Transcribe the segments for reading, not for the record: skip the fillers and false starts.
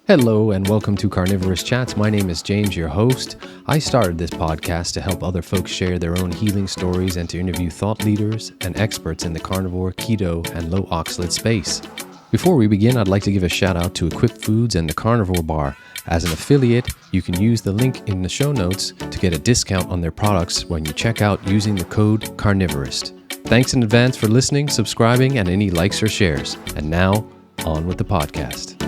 Hello and welcome to Carnivorist Chats. My name is James, your host. I started this podcast to help other folks share their own healing stories and to interview thought leaders and experts in the carnivore, keto, and low oxalate space. Before we begin, I'd like to give a shout out to Equip Foods and the Carnivore Bar. As an affiliate, you can use the link in the show notes to get a discount on their products when you check out using the code Carnivorist. Thanks in advance for listening, subscribing, and any likes or shares. And now, on with the podcast.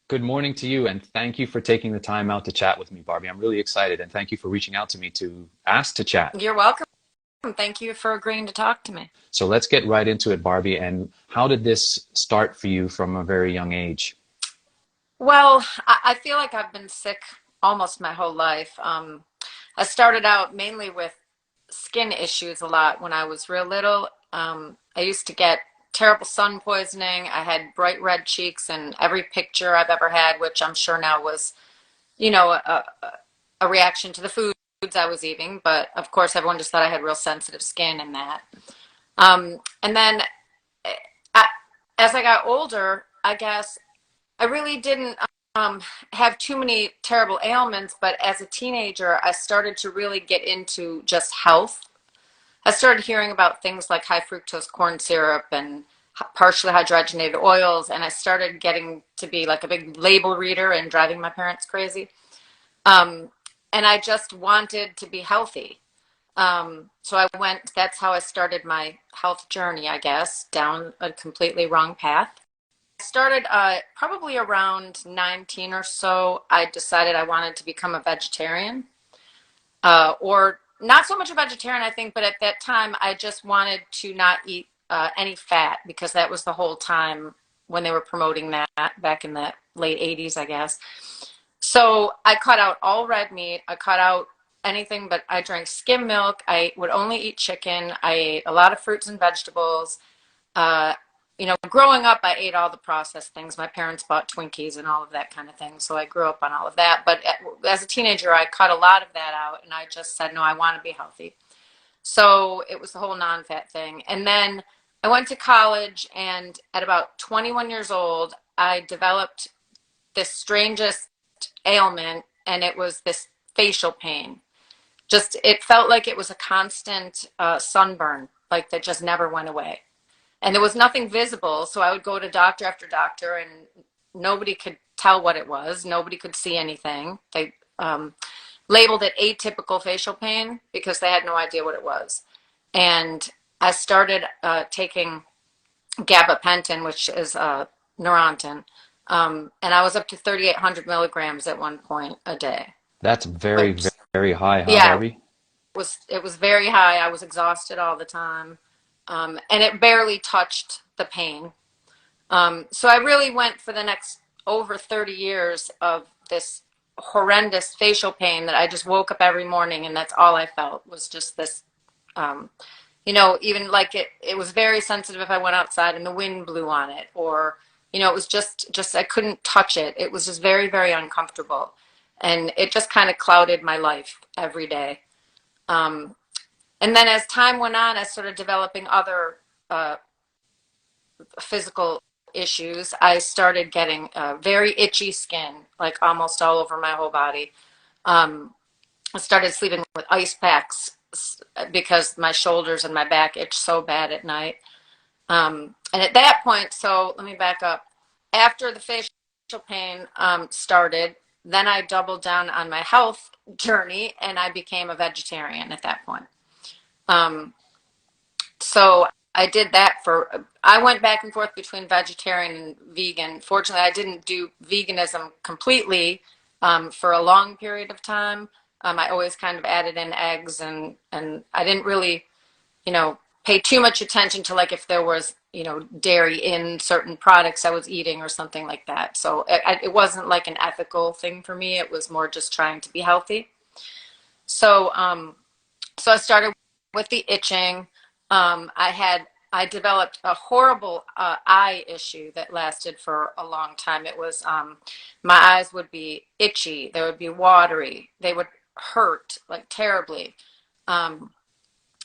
Good morning to you, and thank you for taking the time out to chat with me, Barbie. I'm really excited, and thank you for reaching out to me to ask to chat. You're welcome. Thank you for agreeing to talk to me. So let's get right into it, Barbie. And how did this start for you from a very young age? Well, I feel like I've been sick almost my whole life. I started out mainly with skin issues a lot when I was real little. I used to get terrible sun poisoning. I had bright red cheeks in every picture I've ever had, which I'm sure now was, a reaction to the foods I was eating. But of course, everyone just thought I had real sensitive skin and that. And then as I got older, I guess I really didn't have too many terrible ailments. But as a teenager, I started to really get into just health. I started hearing about things like high fructose corn syrup and partially hydrogenated oils, and I started getting to be like a big label reader and driving my parents crazy. And I just wanted to be healthy. So that's how I started my health journey, I guess, down a completely wrong path. I started probably around 19 or so. I decided I wanted to become a vegetarian, or not so much a vegetarian, I think, but at that time, I just wanted to not eat any fat because that was the whole time when they were promoting that back in the late 80s, I guess. So I cut out all red meat. I cut out anything, but I drank skim milk. I would only eat chicken. I ate a lot of fruits and vegetables. Growing up, I ate all the processed things. My parents bought Twinkies and all of that kind of thing. So I grew up on all of that. But as a teenager, I cut a lot of that out. And I just said, no, I want to be healthy. So it was the whole non-fat thing. And then I went to college. And at about 21 years old, I developed this strangest ailment. And it was this facial pain. Just, it felt like it was a constant sunburn, like that just never went away. And there was nothing visible, so I would go to doctor after doctor, and nobody could tell what it was. Nobody could see anything. They labeled it atypical facial pain because they had no idea what it was. And I started taking gabapentin, which is Neurontin, and I was up to 3,800 milligrams at one point a day. That's very, very high, huh, Yeah, Barbie? it was very high. I was exhausted all the time. And it barely touched the pain. So I really went for the next over 30 years of this horrendous facial pain that I just woke up every morning and that's all I felt was just this, even like it was very sensitive if I went outside and the wind blew on it, or, it was just I couldn't touch it. It was just very, very uncomfortable. And it just kind of clouded my life every day. And then as time went on, I started developing other physical issues. I started getting very itchy skin, like almost all over my whole body. I started sleeping with ice packs because my shoulders and my back itch so bad at night. And at that point, so let me back up. After the facial pain started, then I doubled down on my health journey and I became a vegetarian at that point. So I did that I went back and forth between vegetarian and vegan. Fortunately, I didn't do veganism completely, for a long period of time. I always kind of added in eggs and I didn't really, pay too much attention to like if there was, dairy in certain products I was eating or something like that. So it wasn't like an ethical thing for me. It was more just trying to be healthy. So I started with the itching. I developed a horrible eye issue that lasted for a long time. It was my eyes would be itchy, they would be watery, they would hurt like terribly. And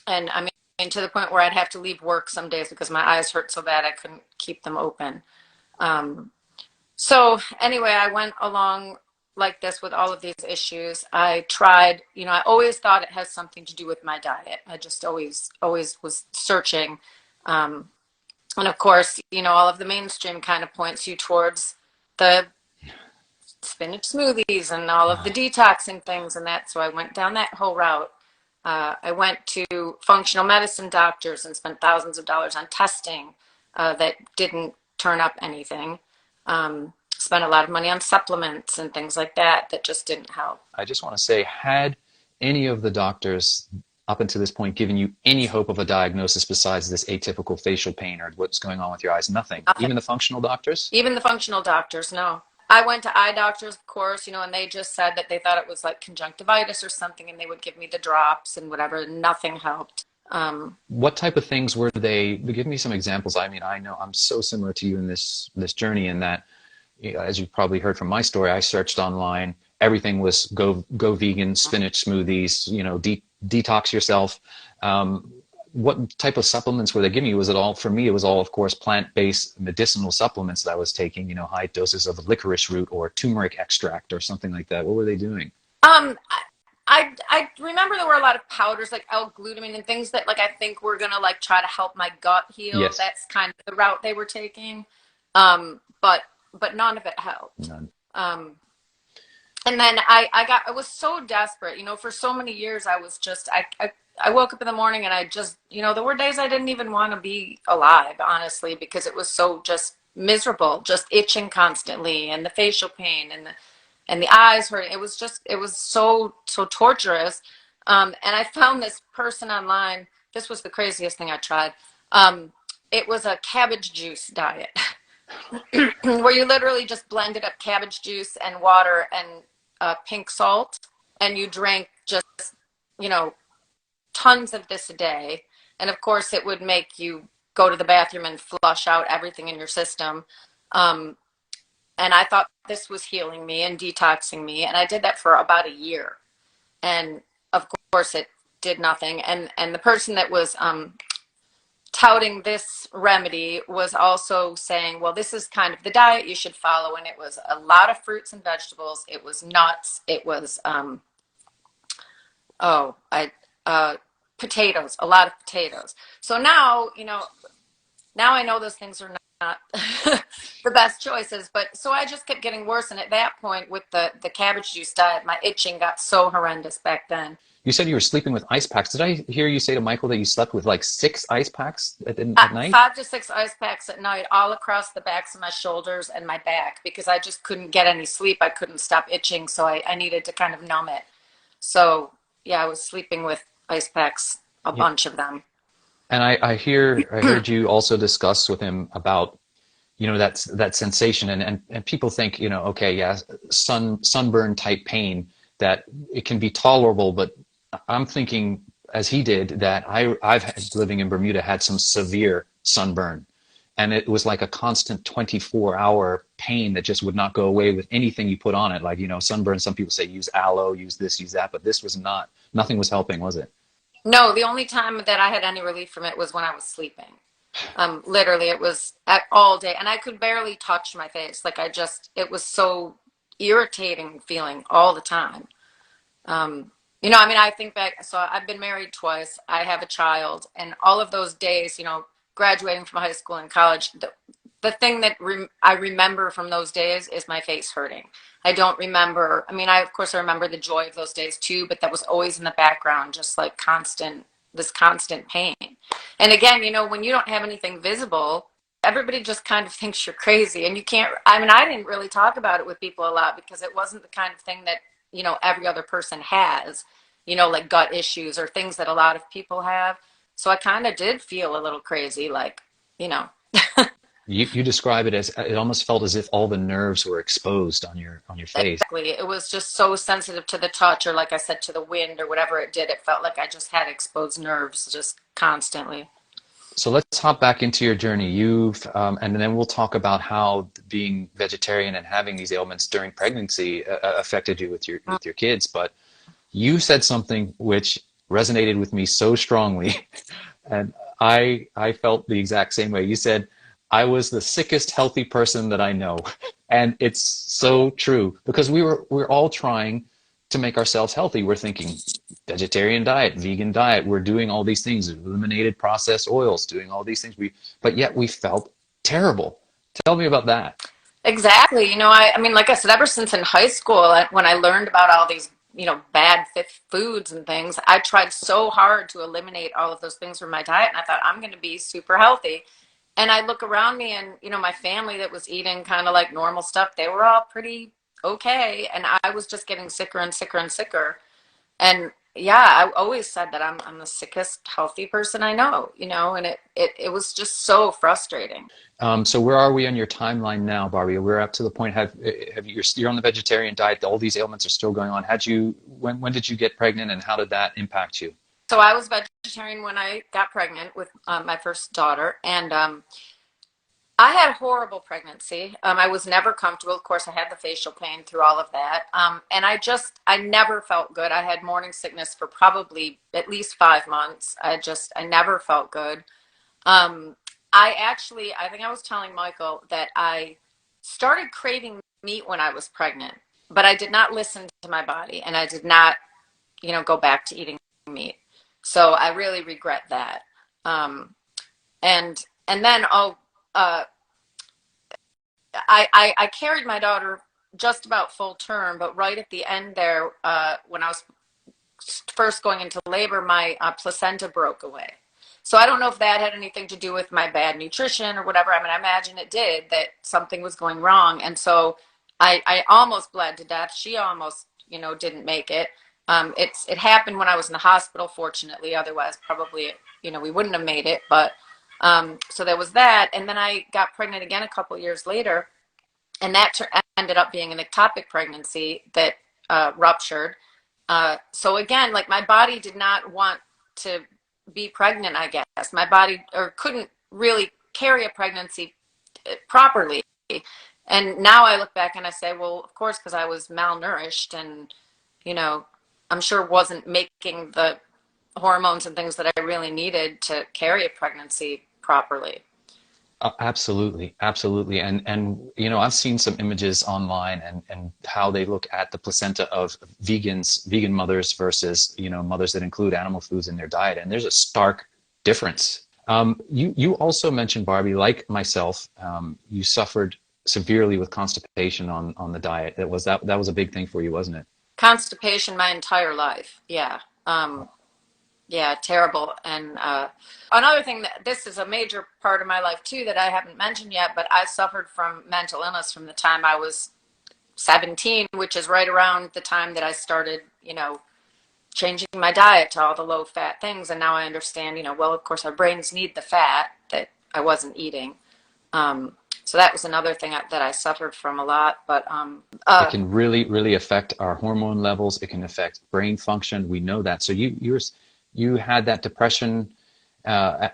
I to the point where I'd have to leave work some days because my eyes hurt so bad I couldn't keep them open. So anyway, I went along like this with all of these issues. I tried, I always thought it has something to do with my diet. I just always was searching. And of course, all of the mainstream kind of points you towards the spinach smoothies and all of the detoxing things and that. So I went down that whole route. I went to functional medicine doctors and spent thousands of dollars on testing that didn't turn up anything. Spent a lot of money on supplements and things like that just didn't help. I just want to say, had any of the doctors up until this point given you any hope of a diagnosis besides this atypical facial pain or what's going on with your eyes? Nothing. Even the functional doctors? Even the functional doctors, no. I went to eye doctors, of course, and they just said that they thought it was like conjunctivitis or something, and they would give me the drops and whatever. Nothing helped. What type of things were they? Give me some examples. I mean, I know I'm so similar to you in this journey in that, as you've probably heard from my story, I searched online. Everything was go vegan, spinach smoothies, detox yourself. What type of supplements were they giving you? Was it all, for me, it was all, of course, plant-based medicinal supplements that I was taking, high doses of licorice root or turmeric extract or something like that. What were they doing? I remember there were a lot of powders like L-glutamine and things that I think were going to try to help my gut heal. Yes. That's kind of the route they were taking. But none of it helped. None. And then I was so desperate, for so many years. I was just, I woke up in the morning and I just, there were days I didn't even want to be alive, honestly, because it was so just miserable, just itching constantly and the facial pain and the eyes hurting. It was so torturous. And I found this person online. This was the craziest thing I tried. It was a cabbage juice diet where you literally just blended up cabbage juice and water and pink salt, and you drank just, tons of this a day. And of course it would make you go to the bathroom and flush out everything in your system. And I thought this was healing me and detoxing me. And I did that for about a year. And of course it did nothing. And the person that was touting this remedy was also saying, well, this is kind of the diet you should follow. And it was a lot of fruits and vegetables. It was nuts. It was, potatoes, a lot of potatoes. So now, now I know those things are not the best choices, but so I just kept getting worse. And at that point with the cabbage juice diet, my itching got so horrendous back then. You said you were sleeping with ice packs. Did I hear you say to Michael that you slept with 6 ice packs at night? 5 to 6 ice packs at night, all across the backs of my shoulders and my back, because I just couldn't get any sleep. I couldn't stop itching, so I needed to kind of numb it. So yeah, I was sleeping with ice packs, a bunch of them. And I heard you also discuss with him about, that sensation and people think, okay, yeah, sunburn type pain, that it can be tolerable, but I'm thinking, as he did, that I've living in Bermuda, had some severe sunburn, and it was like a constant 24-hour pain that just would not go away with anything you put on it. Like, sunburn, some people say use aloe, use this, use that, but this was nothing was helping, was it? No, the only time that I had any relief from it was when I was sleeping. Literally, it was all day, and I could barely touch my face. It was so irritating feeling all the time. I think back, so I've been married twice. I have a child, and all of those days, graduating from high school and college, the thing that I remember from those days is my face hurting. I don't remember, of course I remember the joy of those days too, but that was always in the background, just like this constant pain. And again, when you don't have anything visible, everybody just kind of thinks you're crazy, and you can't, I didn't really talk about it with people a lot because it wasn't the kind of thing that, every other person has, like gut issues or things that a lot of people have. So I kind of did feel a little crazy, You describe it as, it almost felt as if all the nerves were exposed on your face. Exactly. It was just so sensitive to the touch, or like I said, to the wind or whatever it did. It felt like I just had exposed nerves just constantly. So let's hop back into your journey. And then we'll talk about how being vegetarian and having these ailments during pregnancy affected you with your kids. But you said something which resonated with me so strongly. And I felt the exact same way. You said I was the sickest healthy person that I know. And it's so true because we're all trying to make ourselves healthy. We're thinking vegetarian diet, vegan diet, we're doing all these things, eliminated processed oils, doing all these things. But yet we felt terrible. Tell me about that. Exactly. I mean, like I said, ever since in high school, when I learned about all these, bad fit foods and things, I tried so hard to eliminate all of those things from my diet. And I thought, I'm going to be super healthy. And I look around me and, my family that was eating kind of like normal stuff, they were all pretty okay. And I was just getting sicker and sicker and sicker. And yeah, I always said that I'm the sickest healthy person I know, and it was just so frustrating. So where are we on your timeline now, Barbie? We're up to the point. Have you're on the vegetarian diet? All these ailments are still going on. When did you get pregnant, and how did that impact you? So I was vegetarian when I got pregnant with my first daughter, and I had a horrible pregnancy. I was never comfortable. Of course, I had the facial pain through all of that. And I never felt good. I had morning sickness for probably at least 5 months. I never felt good. I think I was telling Michael that I started craving meat when I was pregnant, but I did not listen to my body and I did not, go back to eating meat. So I really regret that. And then, I carried my daughter just about full term, but right at the end there, when I was first going into labor, my placenta broke away. So I don't know if that had anything to do with my bad nutrition or whatever. I mean, I imagine it did, that something was going wrong. And so I almost bled to death. She almost, didn't make it. It happened when I was in the hospital, fortunately. Otherwise, probably, we wouldn't have made it. But so there was that. And then I got pregnant again a couple years later. And that ended up being an ectopic pregnancy that ruptured. So again, like my body did not want to be pregnant, I guess. My body or couldn't really carry a pregnancy properly. And now I look back and I say, well, of course, because I was malnourished and, I'm sure wasn't making the hormones and things that I really needed to carry a pregnancy properly. Absolutely, absolutely. And I've seen some images online and how they look at the placenta of vegan mothers versus, mothers that include animal foods in their diet. And there's a stark difference. You also mentioned, Barbie, like myself, you suffered severely with constipation on the diet. That was a big thing for you, wasn't it? Constipation my entire life. Yeah. Yeah, terrible. And another thing, that this is a major part of my life too that I haven't mentioned yet, but I suffered from mental illness from the time I was 17, which is right around the time that I started, changing my diet to all the low fat things. And now I understand, well, of course our brains need the fat that I wasn't eating. So that was another thing that I suffered from a lot. But it can really, really affect our hormone levels. It can affect brain function. We know that. So you had that depression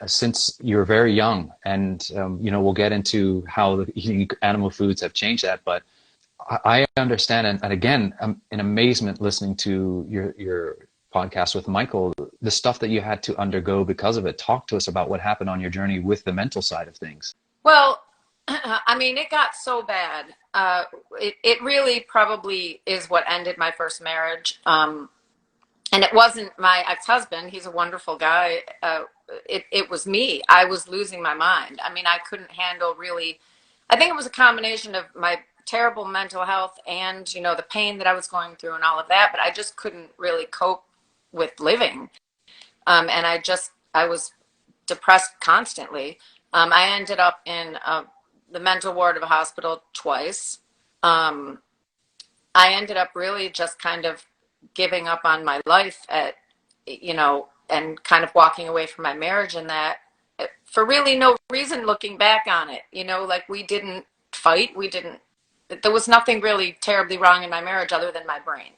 since you were very young, and we'll get into how the eating animal foods have changed that. But I understand, and again, I'm in amazement listening to your podcast with Michael, the stuff that you had to undergo because of it. Talk to us about what happened on your journey with the mental side of things. Well, I mean, it got so bad. It really probably is what ended my first marriage. And it wasn't my ex-husband. He's a wonderful guy. It was me. I was losing my mind. I mean, I couldn't handle really. I think it was a combination of my terrible mental health and, the pain that I was going through and all of that. But I just couldn't really cope with living. And I was depressed constantly. I ended up in the mental ward of a hospital twice. I ended up really just kind of giving up on my life and kind of walking away from my marriage, and that for really no reason looking back on it, like we didn't fight. There was nothing really terribly wrong in my marriage other than my brain.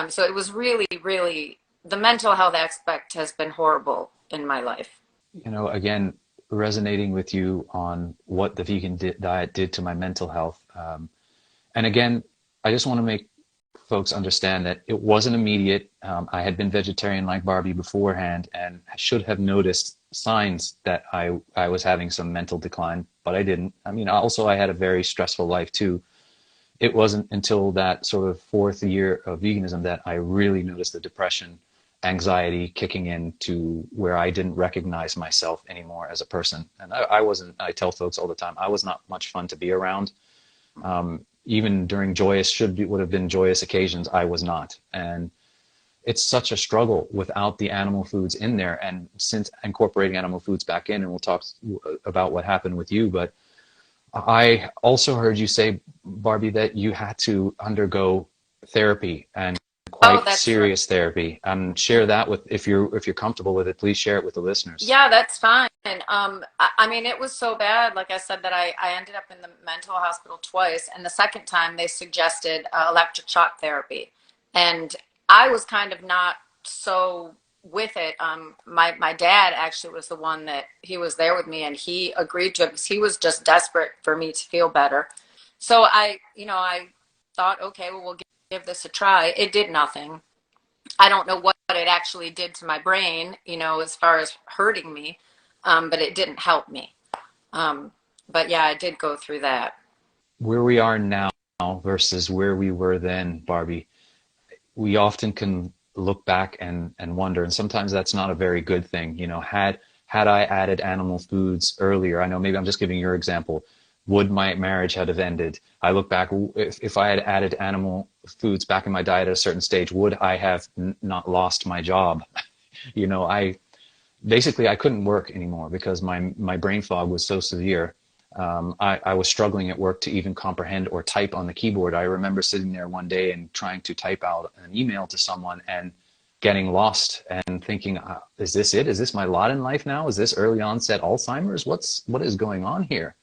So it was really, really, the mental health aspect has been horrible in my life. Again, resonating with you on what the vegan diet did to my mental health. And again, I just want to make folks understand that it wasn't immediate. I had been vegetarian like Barbie beforehand, and I should have noticed signs that I was having some mental decline, but I didn't. I mean, also I had a very stressful life too. It wasn't until that sort of fourth year of veganism that I really noticed the depression, anxiety kicking in to where I didn't recognize myself anymore as a person. And I wasn't, I tell folks all the time, I was not much fun to be around. Even during would have been joyous occasions, I was not. And it's such a struggle without the animal foods in there. And since incorporating animal foods back in, and we'll talk about what happened with you, but I also heard you say, Barbie, that you had to undergo therapy, and quite serious therapy. Share that with, if you're comfortable with it, please share it with the listeners. Yeah, that's fine. I mean, it was so bad, like I said, that I ended up in the mental hospital twice. And the second time they suggested electric shock therapy. And I was kind of not so with it. My dad actually was the one that he was there with me, and he agreed to it because he was just desperate for me to feel better. So I thought, okay, well, we'll give this a try. It did nothing. I don't know what it actually did to my brain, as far as hurting me, but it didn't help me. But yeah, I did go through that. Where we are now versus where we were then, Barbie, we often can look back and wonder, and sometimes that's not a very good thing. Had I added animal foods earlier, I know maybe I'm just giving your example, would my marriage have ended? I look back, if I had added animal foods back in my diet at a certain stage, would I have not lost my job? I couldn't work anymore because my brain fog was so severe. I was struggling at work to even comprehend or type on the keyboard. I remember sitting there one day and trying to type out an email to someone and getting lost and thinking, is this it? Is this my lot in life now? Is this early onset Alzheimer's? What is going on here?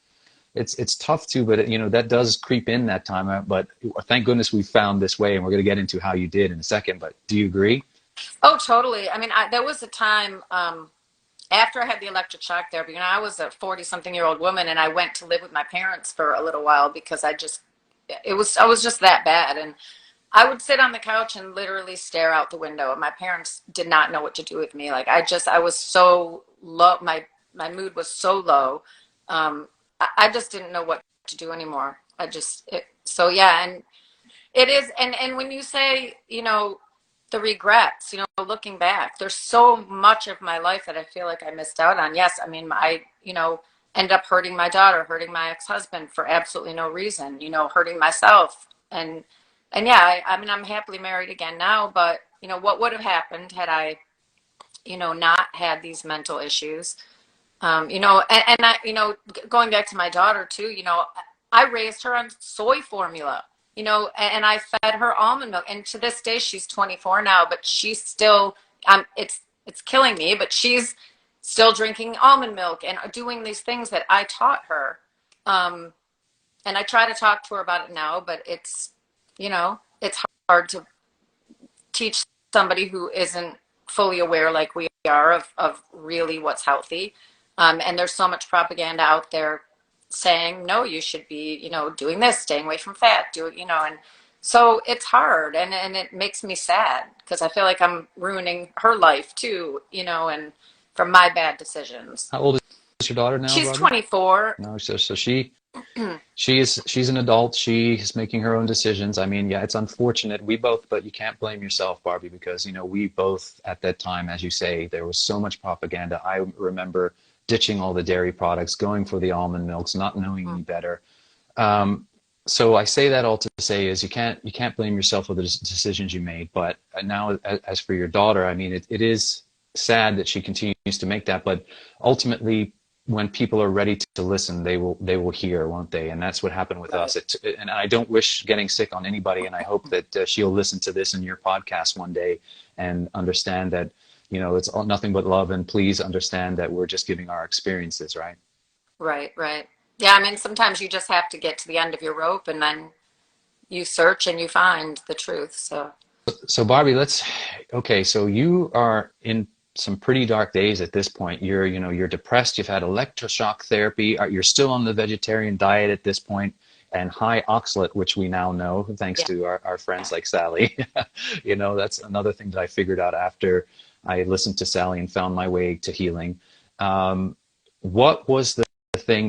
It's tough too, but that does creep in that time. But thank goodness we found this way, and we're going to get into how you did in a second. But do you agree? Oh, totally. I mean, there was a time after I had the electric shock therapy, I was a 40-something-year-old woman, and I went to live with my parents for a little while because I was just that bad. And I would sit on the couch and literally stare out the window. My parents did not know what to do with me. Like I was so low. My mood was so low. I just didn't know what to do anymore. So yeah. And it is. And when you say, the regrets, looking back, there's so much of my life that I feel like I missed out on. Yes. I mean, I ended up hurting my daughter, hurting my ex-husband for absolutely no reason, hurting myself. And yeah, I mean, I'm happily married again now, but what would have happened had I, not had these mental issues? And I, going back to my daughter too, I raised her on soy formula. And I fed her almond milk, and to this day she's 24 now, but she's still it's killing me, but she's still drinking almond milk and doing these things that I taught her. And I try to talk to her about it now, but it's hard to teach somebody who isn't fully aware like we are of really what's healthy. And there's so much propaganda out there saying, no, you should be, doing this, staying away from fat, and so it's hard, and it makes me sad because I feel like I'm ruining her life too, and from my bad decisions. How old is your daughter now? She's Barbie? 24. No, so she's an adult. She's making her own decisions. I mean, yeah, it's unfortunate. But you can't blame yourself, Barbie, because, we both at that time, as you say, there was so much propaganda. I remember ditching all the dairy products, going for the almond milks, not knowing any better. So I say that all to say is you can't blame yourself for the decisions you made. But now, as for your daughter, I mean, it is sad that she continues to make that. But ultimately, when people are ready to listen, they will hear, won't they? And that's what happened with us. And I don't wish getting sick on anybody. And I hope that she'll listen to this in your podcast one day and understand that, it's nothing but love. And please understand that we're just giving our experiences, right? Right. Yeah, I mean, sometimes you just have to get to the end of your rope, and then you search and you find the truth. So Barbie, so you are in some pretty dark days at this point. You're depressed. You've had electroshock therapy. You're still on the vegetarian diet at this point. and high oxalate, which we now know thanks Yeah. to our friends like Sally. You know, that's another thing that I figured out after I listened to Sally and found my way to healing. What was the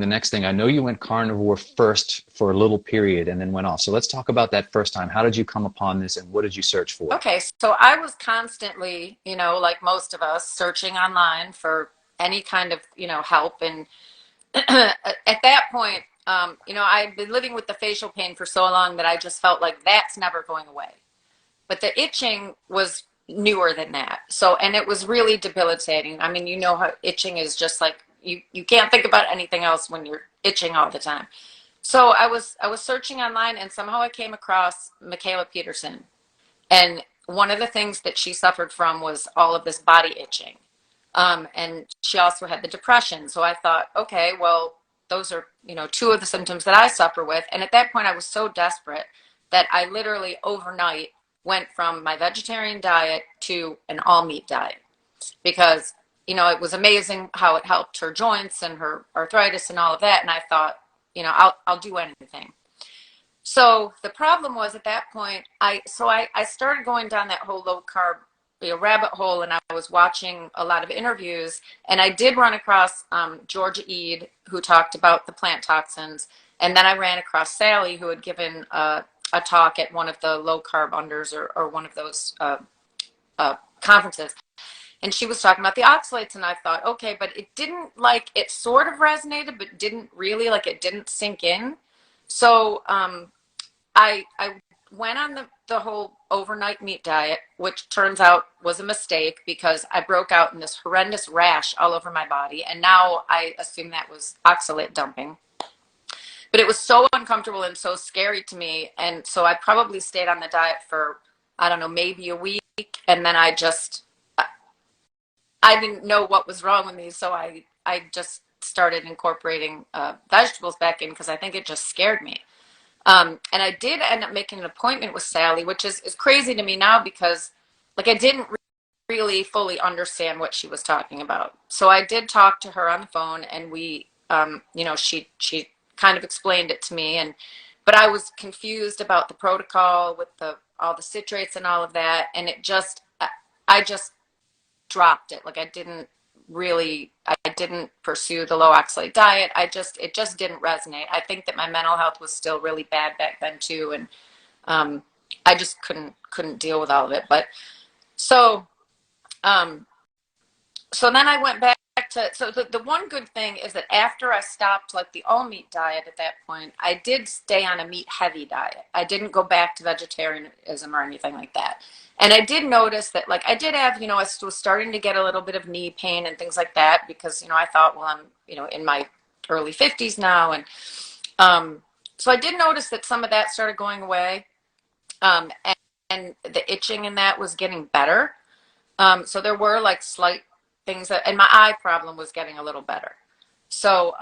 next thing? I know you went carnivore first for a little period and then went off. So let's talk about that first time. How did you come upon this and what did you search for? Okay, so I was constantly, like most of us, searching online for any kind of, help. And at that point, I'd been living with the facial pain for so long that I just felt like that's never going away. But the itching was newer than that. So, and it was really debilitating. I mean, how itching is just like you can't think about anything else when you're itching all the time. So I was searching online and somehow I came across Michaela Peterson. And one of the things that she suffered from was all of this body itching. And she also had the depression. So I thought, okay, well, those are, two of the symptoms that I suffer with. And at that point, I was so desperate that I literally overnight went from my vegetarian diet to an all meat diet because, it was amazing how it helped her joints and her arthritis and all of that. And I thought, I'll do anything. So the problem was at that point, I started going down that whole low carb rabbit hole, and I was watching a lot of interviews, and I did run across Georgia Ede, who talked about the plant toxins, and then I ran across Sally, who had given a talk at one of the low carb unders or one of those conferences, and she was talking about the oxalates, and I thought, okay, but it didn't it sort of resonated, but didn't really it didn't sink in. So I went on the whole overnight meat diet, which turns out was a mistake because I broke out in this horrendous rash all over my body. And now I assume that was oxalate dumping. But it was so uncomfortable and so scary to me. And so I probably stayed on the diet for, I don't know, maybe a week. And then I didn't know what was wrong with me. So I just started incorporating vegetables back in because I think it just scared me. And I did end up making an appointment with Sally, which is crazy to me now because I didn't really fully understand what she was talking about. So I did talk to her on the phone and we, she kind of explained it to me but I was confused about the protocol with all the citrates and all of that. And I just dropped it. I didn't pursue the low oxalate diet. It just didn't resonate. I think that my mental health was still really bad back then too. And I just couldn't deal with all of it. But so then I went back so the one good thing is that after I stopped the all meat diet at that point, I did stay on a meat heavy diet. I didn't go back to vegetarianism or anything like that. And I did notice that I did have, I was starting to get a little bit of knee pain and things like that because, I thought, well, I'm, in my early 50s now. And so I did notice that some of that started going away. And the itching in that was getting better. So there were slight things and my eye problem was getting a little better. So,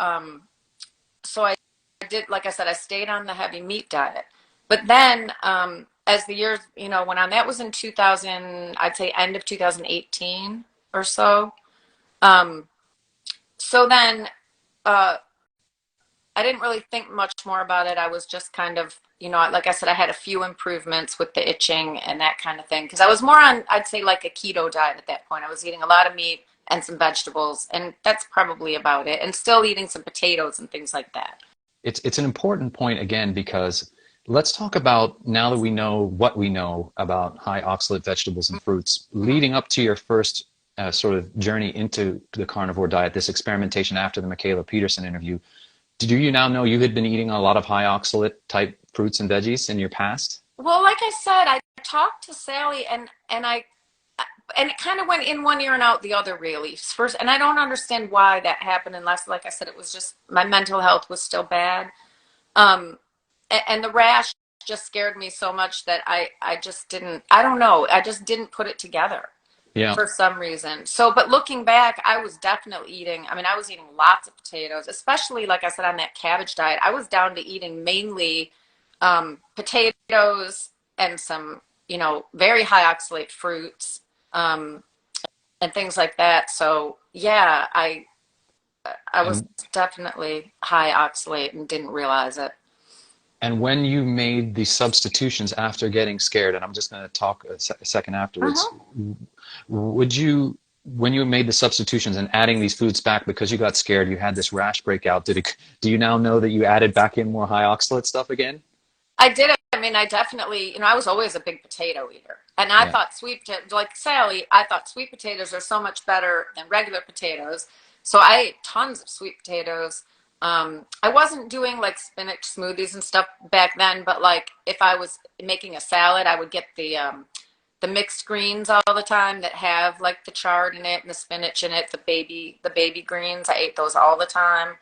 so I did, like I said, I stayed on the heavy meat diet, but then, as the years, went on, that was in 2000, I'd say end of 2018 or so. So then, I didn't really think much more about it. I was just kind of, like I said, I had a few improvements with the itching and that kind of thing. Cause I was more on, I'd say a keto diet at that point. I was eating a lot of meat and some vegetables, and that's probably about it. And still eating some potatoes and things like that. It's an important point again, because let's talk about, now that we know what we know about high oxalate vegetables and fruits, leading up to your first sort of journey into the carnivore diet, this experimentation after the Michaela Peterson interview. Do you now know you had been eating a lot of high oxalate type fruits and veggies in your past? Well, like I said, I talked to Sally and it kind of went in one ear and out the other, really. First, and I don't understand why that happened unless, like I said, it was just my mental health was still bad. And the rash just scared me so much that I just didn't, I don't know, I just didn't put it together. Yeah. For some reason. So, but looking back, I was definitely eating, I was eating lots of potatoes, especially, like I said, on that cabbage diet. I was down to eating mainly potatoes and some, very high oxalate fruits and things like that. So, yeah, I was definitely high oxalate and didn't realize it. And when you made the substitutions after getting scared, and I'm just going to talk a second afterwards, Uh-huh. would you, when you made the substitutions and adding these foods back because you got scared, you had this rash breakout, do you now know that you added back in more high oxalate stuff again? I did. I mean, I definitely, I was always a big potato eater. And I Yeah. thought like Sally, I thought sweet potatoes are so much better than regular potatoes. So I ate tons of sweet potatoes. I wasn't doing like spinach smoothies and stuff back then, but like if I was making a salad, I would get the mixed greens all the time that have like the chard in it and the spinach in it, the baby greens. I ate those all the time.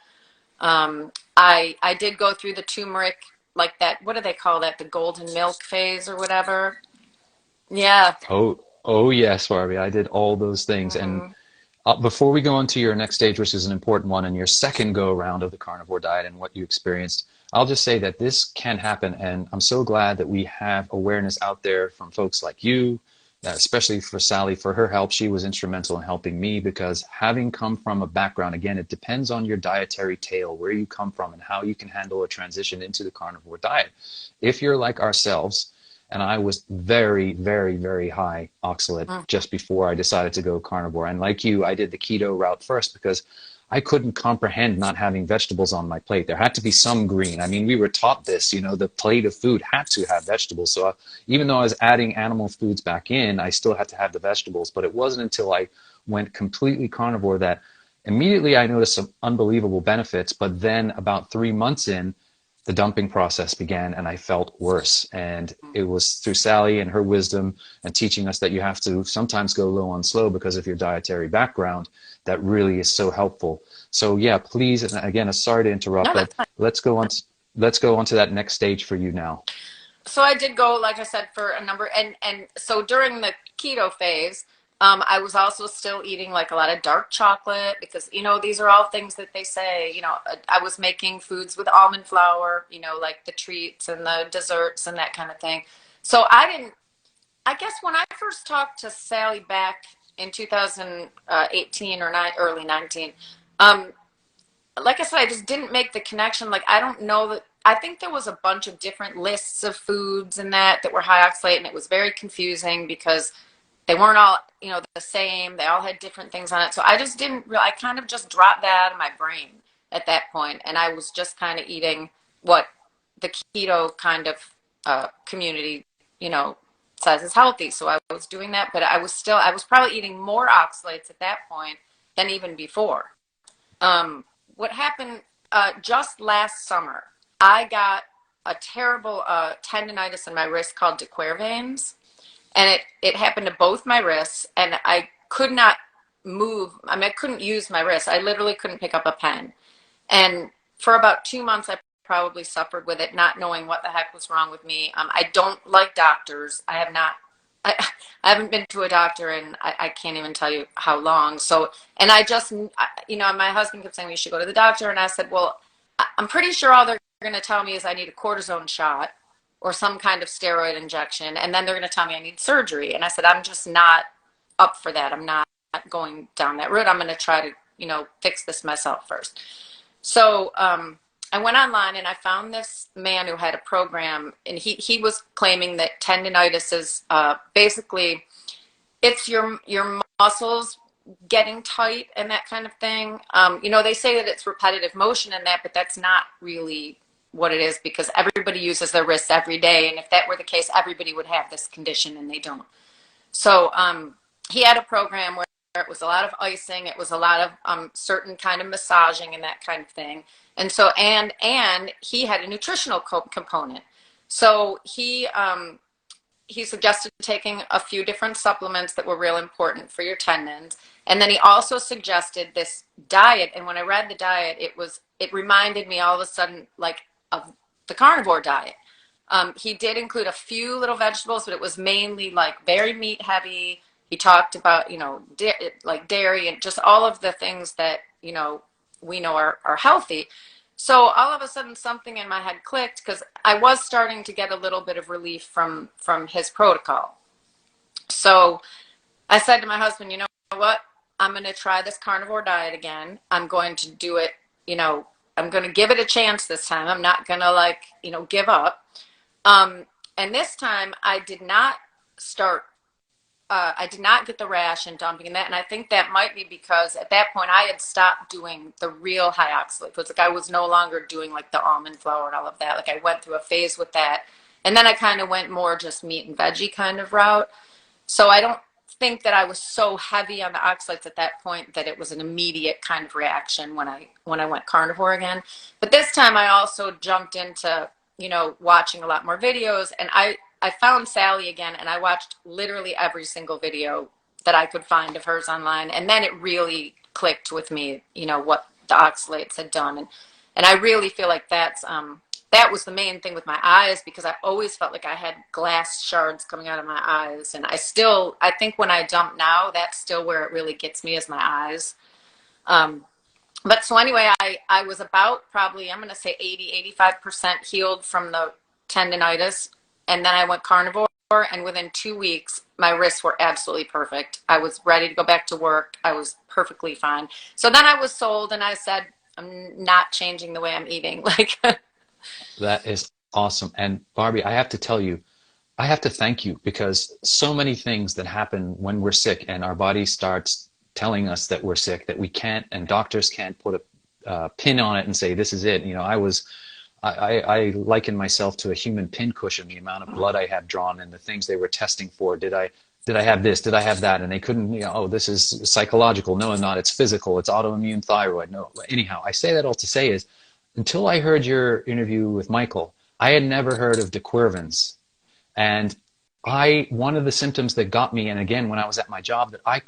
I did go through the turmeric, like that. What do they call that? The golden milk phase or whatever. Yeah. Oh yes, Barbie. I did all those things. And Hmm. before we go on to your next stage, which is an important one, and your second go around of the carnivore diet and what you experienced, I'll just say that this can happen. And I'm so glad that we have awareness out there from folks like you, especially for Sally, for her help. She was instrumental in helping me because having come from a background, again, it depends on your dietary tail, where you come from and how you can handle a transition into the carnivore diet. If you're like ourselves, and I was very, very, very high oxalate just before I decided to go carnivore. And like you, I did the keto route first because I couldn't comprehend not having vegetables on my plate. There had to be some green. I mean, we were taught this, the plate of food had to have vegetables. So even though I was adding animal foods back in, I still had to have the vegetables. But it wasn't until I went completely carnivore that immediately I noticed some unbelievable benefits. But then about 3 months in, the dumping process began and I felt worse. And it was through Sally and her wisdom and teaching us that you have to sometimes go low on slow because of your dietary background that really is so helpful. So yeah, please, and again, sorry to interrupt, No, but that's fine. let's go on to that next stage for you now. So I did go, like I said, for a number, and so during the keto phase, I was also still eating like a lot of dark chocolate because these are all things that they say. I was making foods with almond flour, like the treats and the desserts and that kind of thing. So I didn't. I guess when I first talked to Sally back in 2018 or early 19, um, like I said, I just didn't make the connection. Like, I don't know that. I think there was a bunch of different lists of foods and that were high oxalate, and it was very confusing because they weren't all, the same. They all had different things on it. So I just didn't really, I kind of just dropped that out of my brain at that point, and I was just kind of eating what the keto kind of community, you know, says is healthy. So I was doing that, but I was probably eating more oxalates at that point than even before. What happened just last summer, I got a terrible tendonitis in my wrist called de Quervain's, and it happened to both my wrists, and I could not move. I mean, I couldn't use my wrist. I literally couldn't pick up a pen. And for about 2 months, I probably suffered with it, not knowing what the heck was wrong with me. I don't like doctors. I have not. I, I haven't been to a doctor and I can't even tell you how long. So, and I just, my husband kept saying we should go to the doctor. And I said, well, I'm pretty sure all they're going to tell me is I need a cortisone shot or some kind of steroid injection. And then they're going to tell me I need surgery. And I said, I'm just not up for that. I'm not going down that route. I'm going to try to, fix this myself first. So I went online and I found this man who had a program, and he was claiming that tendinitis is basically it's your muscles getting tight and that kind of thing. They say that it's repetitive motion and that, but that's not really what it is because everybody uses their wrists every day, and if that were the case, everybody would have this condition, and they don't. So he had a program where it was a lot of icing, it was a lot of certain kind of massaging and that kind of thing. And so and he had a nutritional component. So he suggested taking a few different supplements that were real important for your tendons. And then he also suggested this diet. And when I read the diet, it reminded me all of a sudden like of the carnivore diet. He did include a few little vegetables, but it was mainly like very meat heavy. He talked about, like dairy and just all of the things that, we know are healthy. So all of a sudden something in my head clicked because I was starting to get a little bit of relief from his protocol. So I said to my husband, you know what? I'm going to try this carnivore diet again. I'm going to do it, I'm going to give it a chance this time. I'm not going to like, give up. And this time I did not start, I did not get the rash and dumping and that. And I think that might be because at that point I had stopped doing the real high oxalate foods. Like I was no longer doing like the almond flour and all of that. Like I went through a phase with that. And then I kind of went more just meat and veggie kind of route. So I don't think that I was so heavy on the oxalates at that point that it was an immediate kind of reaction when I went carnivore again. But this time I also jumped into, watching a lot more videos, and I found Sally again, and I watched literally every single video that I could find of hers online. And then it really clicked with me, what the oxalates had done. And I really feel like that was the main thing with my eyes, because I always felt like I had glass shards coming out of my eyes. And I think when I dump now, that's still where it really gets me, is my eyes. But so anyway, I was about probably, I'm going to say 85% healed from the tendonitis. And then I went carnivore, and within 2 weeks, my wrists were absolutely perfect. I was ready to go back to work. I was perfectly fine. So then I was sold, and I said, I'm not changing the way I'm eating. Like, That is awesome. And Barbie, I have to tell you, I have to thank you, because so many things that happen when we're sick and our body starts telling us that we're sick, that we can't, and doctors can't put a pin on it and say, this is it. I liken myself to a human pin cushion, the amount of blood I had drawn and the things they were testing for. Did I have this? Did I have that? And they couldn't, oh, this is psychological. No, not. It's physical. It's autoimmune thyroid. No. Anyhow, I say that all to say is, until I heard your interview with Michael, I had never heard of DeQuervins. And one of the symptoms that got me, and again, when I was at my job, that I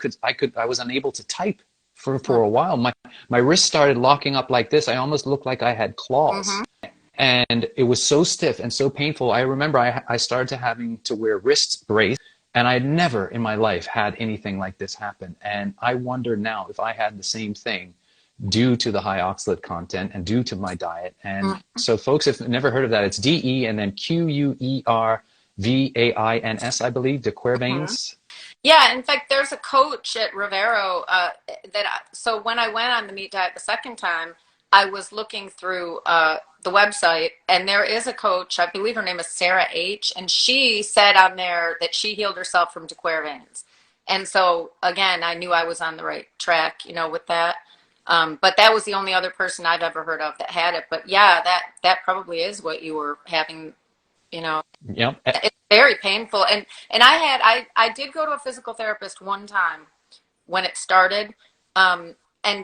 was unable to type for a while. My wrist started locking up like this. I almost looked like I had claws. mm-hmm. And it was so stiff and so painful. I remember I started to having to wear wrist brace, and I had never in my life had anything like this happen. And I wonder now if I had the same thing due to the high oxalate content and due to my diet. And so folks have never heard of that. It's DE and then QUERVAINS, I believe, DeQuervins. Yeah, in fact, there's a coach at Rivero so when I went on the meat diet the second time, I was looking through the website, and there is a coach, I believe her name is Sarah H., and she said on there that she healed herself from DeQuervins. And so, again, I knew I was on the right track, with that. But that was the only other person I've ever heard of that had it. But yeah, that probably is what you were having, Yep. It's very painful. And I did go to a physical therapist one time when it started. And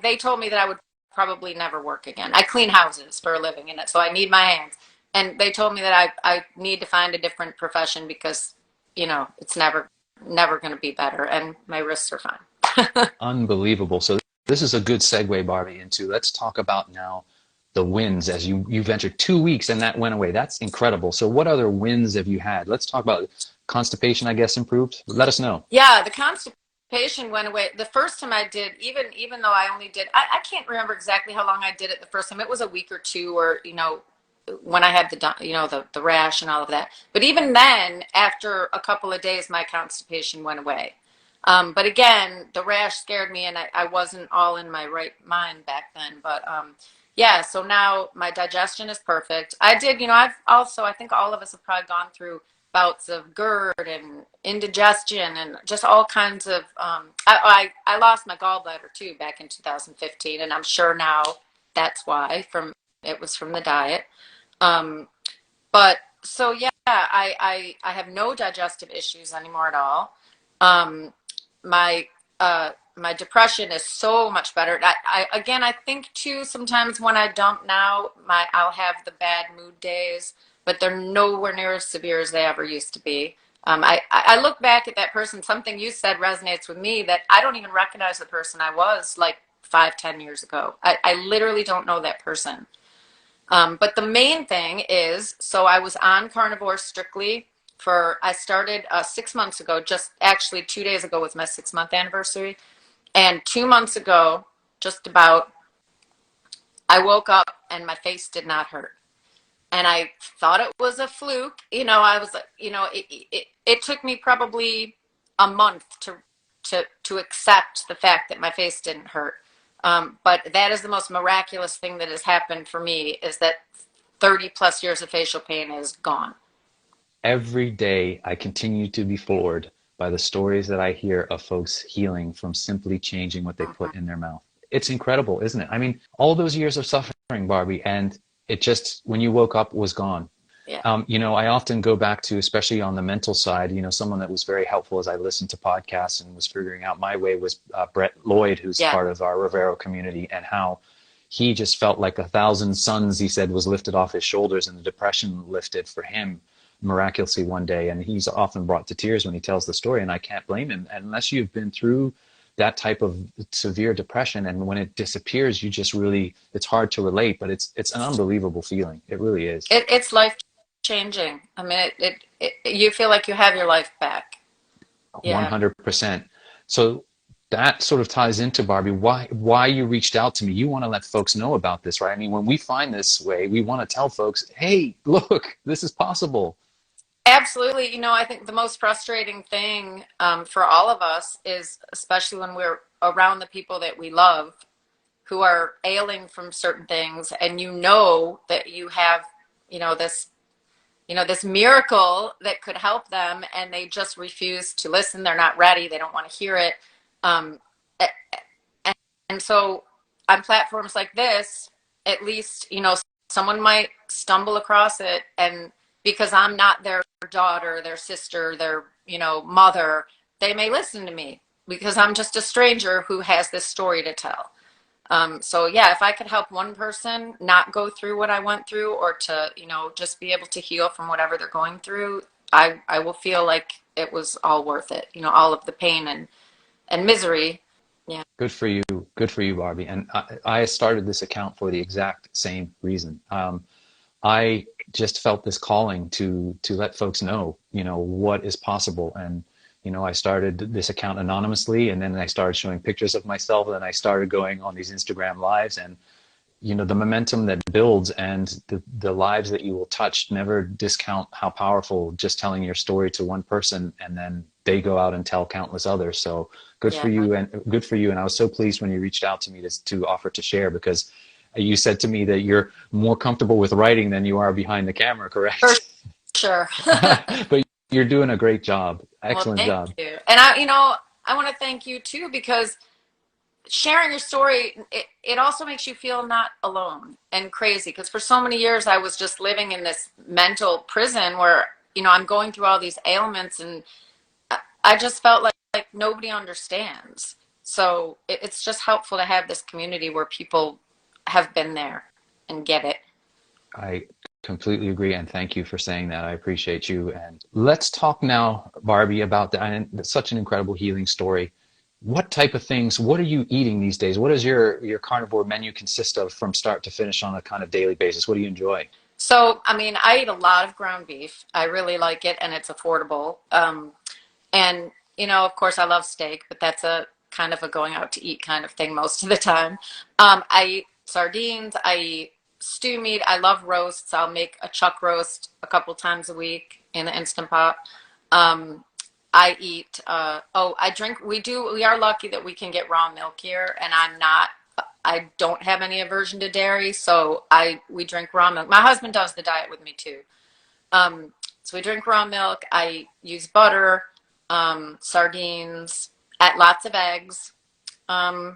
they told me that I would probably never work again. I clean houses for a living, and so I need my hands. And they told me that I need to find a different profession because, it's never going to be better. And my wrists are fine. Unbelievable. So this is a good segue, Barbie, into, let's talk about now the wins, as you've entered 2 weeks and that went away. That's incredible. So what other wins have you had? Let's talk about constipation, I guess, improved. Let us know. Yeah, the constipation went away. The first time I did, even though I only did, I can't remember exactly how long I did it the first time. It was a week or two, or, when I had the rash and all of that. But even then, after a couple of days, my constipation went away. But again, the rash scared me, and I wasn't all in my right mind back then. But yeah, so now my digestion is perfect. I think all of us have probably gone through bouts of GERD and indigestion and just all kinds of, I lost my gallbladder too back in 2015, and I'm sure now that's why, it was from the diet. But so yeah, I have no digestive issues anymore at all. My depression is so much better. I think too, sometimes when I dump now, I'll have the bad mood days, but they're nowhere near as severe as they ever used to be. I look back at that person, something you said resonates with me, that I don't even recognize the person I was like 5-10 years ago. I literally don't know that person. But the main thing is, so I was on carnivore strictly I started 6 months ago, just actually 2 days ago was my 6-month anniversary. And 2 months ago, just about, I woke up and my face did not hurt. And I thought it was a fluke. I was, it took me probably a month to accept the fact that my face didn't hurt. But that is the most miraculous thing that has happened for me, is that 30 plus years of facial pain is gone. Every day I continue to be floored by the stories that I hear of folks healing from simply changing what they put in their mouth. It's incredible, isn't it? I mean, all those years of suffering, Barbie, and it just, when you woke up, was gone. Yeah. I often go back to, especially on the mental side, someone that was very helpful as I listened to podcasts and was figuring out my way was Brett Lloyd, who's Yeah. part of our Rivero community, and how he just felt like 1,000 suns, he said, was lifted off his shoulders, and the depression lifted for him miraculously one day. And he's often brought to tears when he tells the story, and I can't blame him. And unless you've been through that type of severe depression, and when it disappears, you just really, it's hard to relate, but it's an unbelievable feeling. It really is. It's life changing. I mean, you feel like you have your life back. Yeah. 100%. So that sort of ties into, Barbie, why you reached out to me. You want to let folks know about this, right? I mean, when we find this way, we want to tell folks, hey, look, this is possible. Absolutely. I think the most frustrating thing for all of us is, especially when we're around the people that we love who are ailing from certain things, and that you have, this miracle that could help them, and they just refuse to listen. They're not ready. They don't want to hear it. And so on platforms like this, at least, someone might stumble across it, and because I'm not their daughter, their sister, their, mother, they may listen to me because I'm just a stranger who has this story to tell. So yeah, if I could help one person not go through what I went through, or to, just be able to heal from whatever they're going through, I will feel like it was all worth it, all of the pain and misery. Yeah. Good for you. Good for you, Barbie. And I started this account for the exact same reason. I just felt this calling to let folks know, what is possible. And, I started this account anonymously, and then I started showing pictures of myself, and then I started going on these Instagram lives, and, the momentum that builds and the lives that you will touch, never discount how powerful just telling your story to one person, and then they go out and tell countless others. So good for you, and good for you. And I was so pleased when you reached out to me to offer to share, because you said to me that you're more comfortable with writing than you are behind the camera, correct? For sure. But you're doing a great job. Excellent job. Thank you. And I want to thank you too, because sharing your story, it also makes you feel not alone and crazy. Because for so many years, I was just living in this mental prison where, I'm going through all these ailments, and I just felt like nobody understands. So it's just helpful to have this community where people have been there and get it. I completely agree, and thank you for saying that. I appreciate you. And let's talk now, Barbie, about such an incredible healing story. What type of things, what are you eating these days? What does your carnivore menu consist of from start to finish on a kind of daily basis? What do you enjoy? So, I mean, I eat a lot of ground beef. I really like it, and it's affordable. And, of course, I love steak, but that's a kind of a going out to eat kind of thing most of the time. I eat sardines. I eat stew meat. I love roasts. I'll make a chuck roast a couple times a week in the Instant Pot. I eat, we are lucky that we can get raw milk here, and I don't have any aversion to dairy, so we drink raw milk. My husband does the diet with me too. So we drink raw milk. I use butter, sardines, lots of eggs. I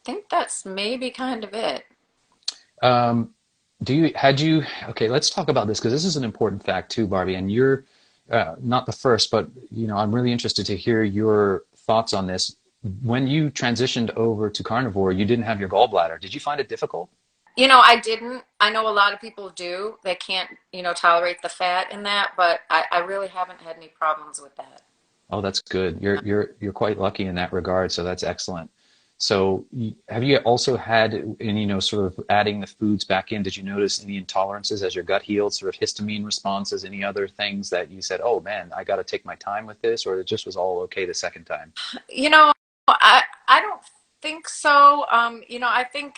think that's maybe kind of it. Okay, let's talk about this, because this is an important fact too, Barbie, and you're not the first, but I'm really interested to hear your thoughts on this. When you transitioned over to carnivore, you didn't have your gallbladder. Did you find it difficult? I didn't. I know a lot of people do. They can't, tolerate the fat in that, but I really haven't had any problems with that. Oh, that's good. You're quite lucky in that regard, so that's excellent. So have you also had any, sort of adding the foods back in, did you notice any intolerances as your gut healed, sort of histamine responses, any other things that you said, oh man, I got to take my time with this, or it just was all okay the second time? I don't think so. I think,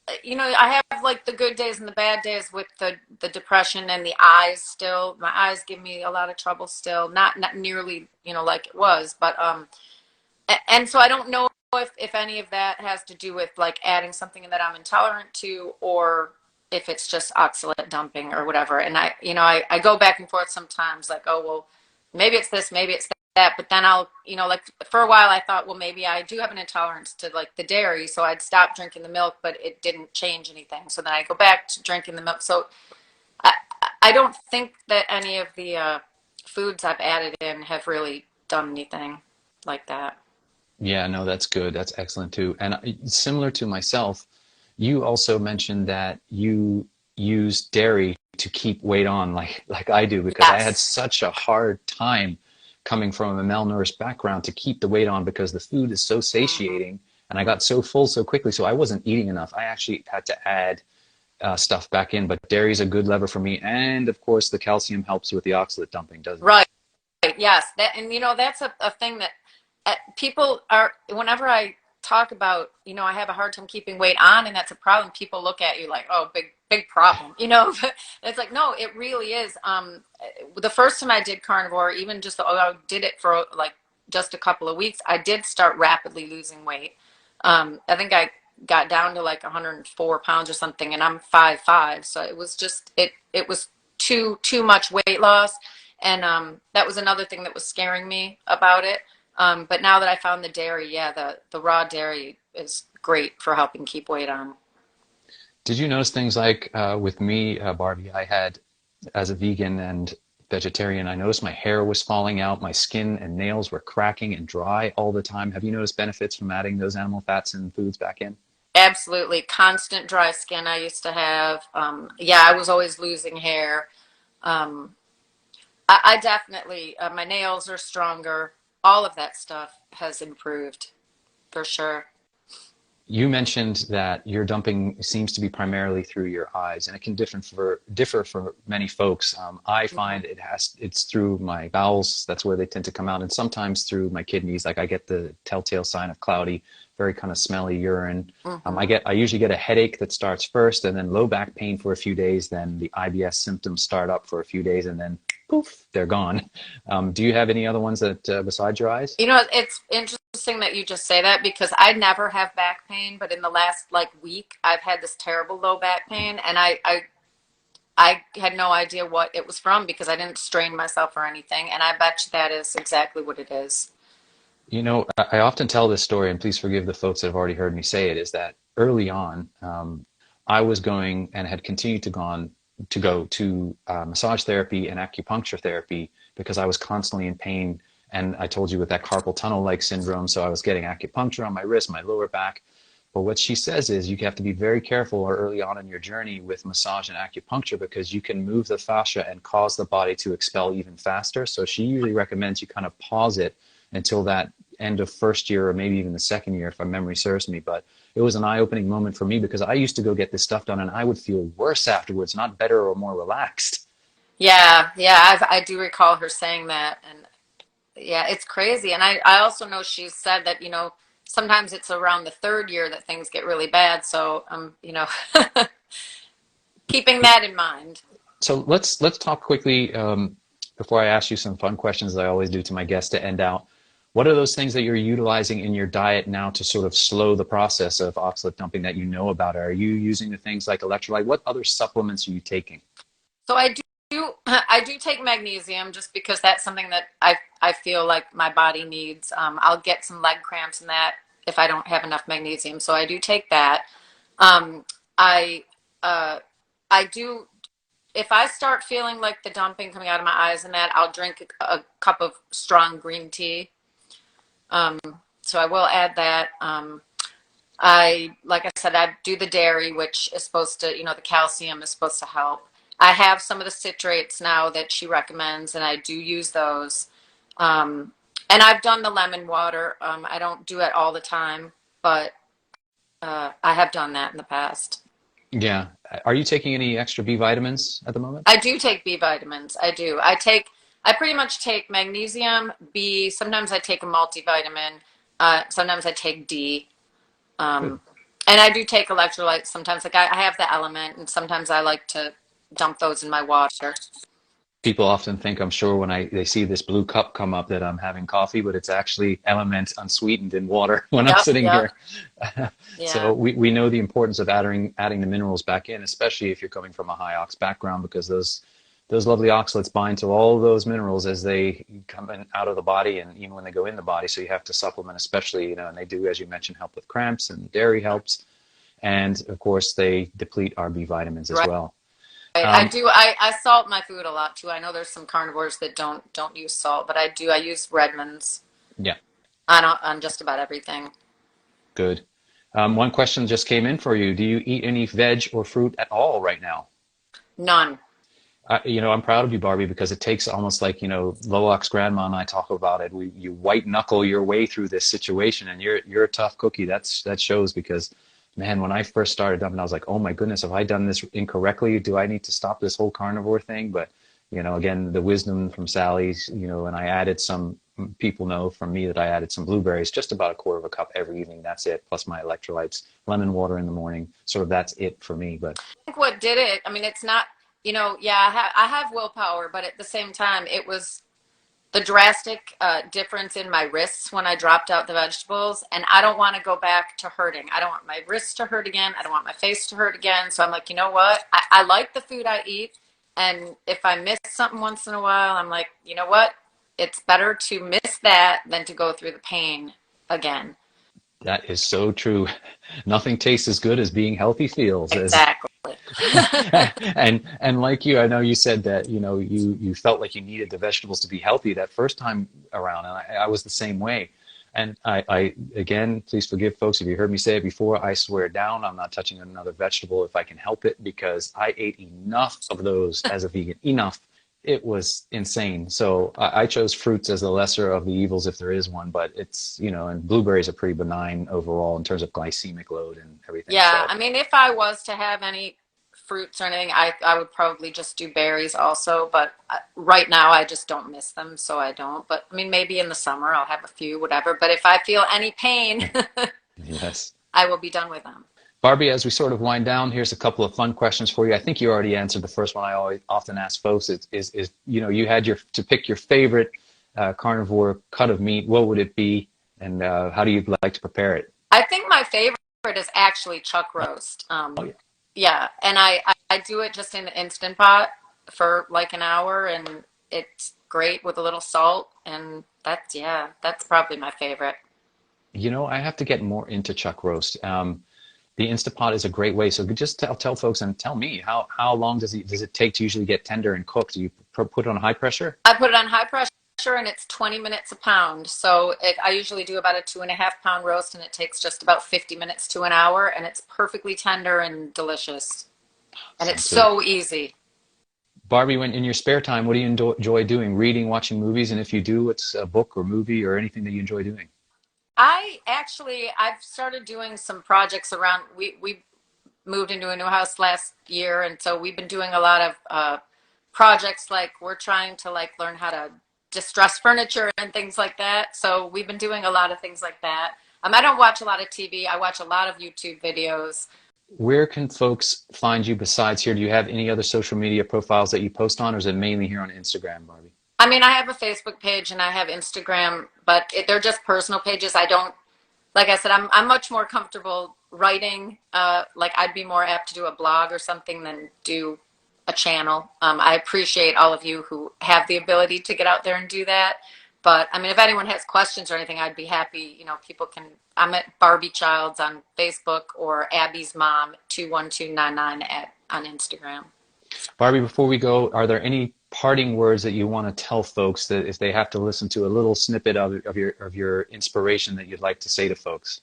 I have like the good days and the bad days with the depression and the eyes still. My eyes give me a lot of trouble still, not nearly, like it was, but, and so I don't know if any of that has to do with like adding something that I'm intolerant to, or if it's just oxalate dumping or whatever. And I go back and forth sometimes, like, oh, well, maybe it's this, maybe it's that. But then I'll, like for a while I thought, well, maybe I do have an intolerance to like the dairy. So I'd stop drinking the milk, but it didn't change anything. So then I go back to drinking the milk. So I, I don't think that any of the foods I've added in have really done anything like that. Yeah, no, that's good. That's excellent too. And similar to myself, you also mentioned that you use dairy to keep weight on, like I do, because I had Yes. such a hard time coming from a malnourished background to keep the weight on because the food is so Mhm. satiating and I got so full so quickly. So I wasn't eating enough. I actually had to add stuff back in, but dairy is a good lever for me. And of course, the calcium helps with the oxalate dumping, doesn't it? Right. Yes. That, and that's a thing that people are, whenever I talk about, I have a hard time keeping weight on, and that's a problem. People look at you like, oh, big problem, but it's like, no, it really is. The first time I did carnivore, even just, I did it for like just a couple of weeks, I did start rapidly losing weight. I think I got down to like 104 pounds or something, and I'm 5'5". So it was just, it was too much weight loss. And that was another thing that was scaring me about it. But now that I found the dairy, yeah, the raw dairy is great for helping keep weight on. Did you notice things like with me, Barbie, I had, as a vegan and vegetarian, I noticed my hair was falling out, my skin and nails were cracking and dry all the time. Have you noticed benefits from adding those animal fats and foods back in? Absolutely. Constant dry skin I used to have. Yeah, I was always losing hair. Um, I definitely, my nails are stronger. All of that stuff has improved for sure. You mentioned that your dumping seems to be primarily through your eyes, and it can differ for many folks. I Mhm. find it's through my bowels. That's where they tend to come out, and sometimes through my kidneys. Like I get the telltale sign of cloudy, very kind of smelly urine. Mhm. I usually get a headache that starts first, and then low back pain for a few days. Then the IBS symptoms start up for a few days, and then poof, they're gone. Do you have any other ones that besides your eyes? It's interesting that you just say that because I never have back pain, but in the last like week, I've had this terrible low back pain, and I had no idea what it was from because I didn't strain myself or anything, and I bet you that is exactly what it is. You know, I often tell this story, and please forgive the folks that have already heard me say it, is that early on, I was going and had continued to go to massage therapy and acupuncture therapy because I was constantly in pain. And I told you with that carpal tunnel-like syndrome, so I was getting acupuncture on my wrist, my lower back. But what she says is you have to be very careful early on in your journey with massage and acupuncture because you can move the fascia and cause the body to expel even faster. So she usually recommends you kind of pause it until that end of first year or maybe even the second year if my memory serves me. But it was an eye-opening moment for me because I used to go get this stuff done and I would feel worse afterwards, not better or more relaxed. Yeah, yeah, I do recall her saying that, and yeah, it's crazy. And I also know she's said that, sometimes it's around the third year that things get really bad. So, keeping that in mind. So let's talk quickly before I ask you some fun questions that I always do to my guests to end out. What are those things that you're utilizing in your diet now to sort of slow the process of oxalate dumping that you know about? Are you using the things like electrolyte? What other supplements are you taking? So I do take magnesium just because that's something that I feel like my body needs. I'll get some leg cramps and that if I don't have enough magnesium. So I do take that. Um, I uh, I do if I start feeling like the dumping coming out of my eyes and that, I'll drink a cup of strong green tea. Um, so I will add that. Like I said, I do the dairy, which is supposed to, the calcium is supposed to help. I have some of the citrates now that she recommends, and I do use those. Um, and I've done the lemon water. I don't do it all the time, but I have done that in the past. Yeah. Are you taking any extra B vitamins at the moment? I do take B vitamins. I do. I pretty much take magnesium, B. Sometimes I take a multivitamin. Sometimes I take D. Good. Um, and I do take electrolytes sometimes. Like I have the element, and sometimes I like to dump those in my water. People often think, I'm sure, when they see this blue cup come up that I'm having coffee, but it's actually Element unsweetened in water when I'm Yep, sitting yep, here. yeah. So we know the importance of adding the minerals back in, especially if you're coming from a high ox background, because those lovely oxalates bind to all those minerals as they come in, out of the body, and even when they go in the body. So you have to supplement, especially, and they do, as you mentioned, help with cramps, and the dairy helps. And of course, they deplete our B vitamins as Right. well. I Um, do. I salt my food a lot too. I know there's some carnivores that don't use salt, but I do. I use Redmond's yeah, on just about everything. good. One question just came in for you. Do you eat any veg or fruit at all right now? None. I'm proud of you, Barbie, because it takes almost like, Loak's grandma and I talk about it. You white knuckle your way through this situation, and you're a tough cookie. That shows because, man, when I first started dumping, I was like, oh my goodness, have I done this incorrectly? Do I need to stop this whole carnivore thing? But, again, the wisdom from Sally's, and I added some, people know from me that I added some blueberries, just about a quarter of a cup every evening. That's it, plus my electrolytes, lemon water in the morning. Sort of that's it for me. But I think what did it, I mean, it's not, yeah, I have willpower, but at the same time, it was the drastic difference in my wrists when I dropped out the vegetables. And I don't want to go back to hurting. I don't want my wrists to hurt again. I don't want my face to hurt again. So I'm like, you know what? I like the food I eat. And if I miss something once in a while, I'm like, you know what? It's better to miss that than to go through the pain again. that is so true. Nothing tastes as good as being healthy feels. As Exactly. and like you, I know you said that you felt like you needed the vegetables to be healthy that first time around, and I was the same way. And I again, please forgive folks if you heard me say it before. I swear down, I'm not touching another vegetable if I can help it, because I ate enough of those as a vegan. Enough. It was insane. So I chose fruits as the lesser of the evils, if there is one. But it's, and blueberries are pretty benign overall in terms of glycemic load and everything. Yeah, So I mean, if I was to have any fruits or anything, I would probably just do berries also. But right now, I just don't miss them, so I don't. But I mean, maybe in the summer I'll have a few, whatever. But if I feel any pain, yes. I will be done with them. Barbie, as we sort of wind down, here's a couple of fun questions for you. I think you already answered the first one. I always often ask folks is you had to pick your favorite carnivore cut of meat. What would it be, and how do you like to prepare it? I think my favorite is actually chuck roast. Oh yeah. Yeah, and I do it just in the Instant Pot for like an hour, and it's great with a little salt, and that's probably my favorite. I have to get more into chuck roast. The Instapot is a great way. So just tell folks and tell me how long does it take to usually get tender and cooked? Do you put it on high pressure? I put it on high pressure, and it's 20 minutes a pound. So I usually do about a 2.5 pound roast, and it takes just about 50 minutes to an hour, and it's perfectly tender and delicious. And it's Sounds good. so easy. Barbie, when in your spare time, what do you enjoy doing? Reading, watching movies, and if you do, what's a book or movie or anything that you enjoy doing? I've started doing some projects around. We moved into a new house last year, and so we've been doing a lot of projects. Like we're trying to like learn how to distress furniture and things like that. So we've been doing a lot of things like that. I don't watch a lot of TV. I watch a lot of YouTube videos. Where can folks find you besides here? Do you have any other social media profiles that you post on, or is it mainly here on Instagram, Barbie? I mean, I have a Facebook page and I have Instagram, but they're just personal pages. I don't, like I said, I'm much more comfortable writing. Like I'd be more apt to do a blog or something than do a channel. I appreciate all of you who have the ability to get out there and do that. But I mean, if anyone has questions or anything, I'd be happy. People can. I'm at Barbie Childs on Facebook or Abby's Mom 21299 on Instagram. Barbie, before we go, are there any parting words that you want to tell folks that if they have to listen to a little snippet of your inspiration that you'd like to say to folks?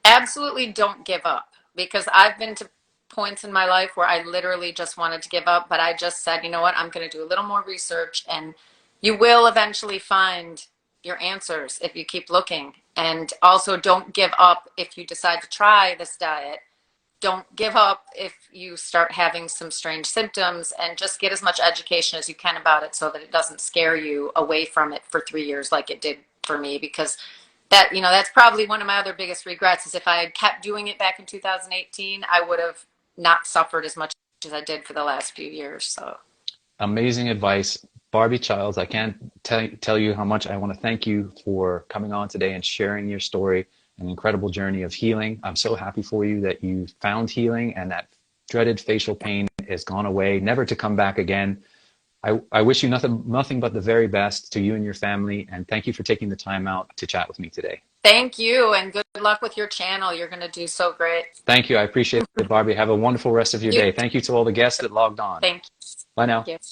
Absolutely don't give up, because I've been to points in my life where I literally just wanted to give up, but I just said, you know what, I'm going to do a little more research, and you will eventually find your answers if you keep looking. And also don't give up if you decide to try this diet. Don't give up if you start having some strange symptoms, and just get as much education as you can about it so that it doesn't scare you away from it for 3 years like it did for me. Because that's probably one of my other biggest regrets, is if I had kept doing it back in 2018, I would have not suffered as much as I did for the last few years. So Amazing advice. Barbie Childs, I can't tell you how much I want to thank you for coming on today and sharing your story, an incredible journey of healing. I'm so happy for you that you found healing and that dreaded facial pain is gone away, never to come back again. I wish you nothing but the very best to you and your family, and thank you for taking the time out to chat with me today. Thank you, and good luck with your channel. You're going to do so great. Thank you. I appreciate it, Barbie. Have a wonderful rest of your day. Thank you to all the guests that logged on. Thank you. Bye now. Thank you.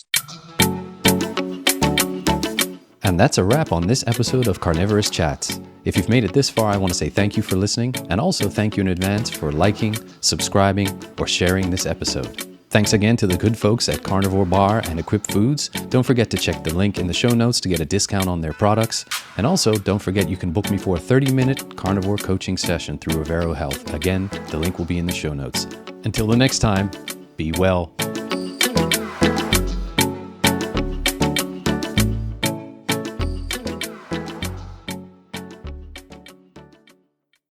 And that's a wrap on this episode of Carnivorist Chats. If you've made it this far, I want to say thank you for listening, and also thank you in advance for liking, subscribing, or sharing this episode. Thanks again to the good folks at Carnivore Bar and Equip Foods. Don't forget to check the link in the show notes to get a discount on their products. And also, don't forget you can book me for a 30-minute carnivore coaching session through Avero Health. Again, the link will be in the show notes. Until the next time, be well.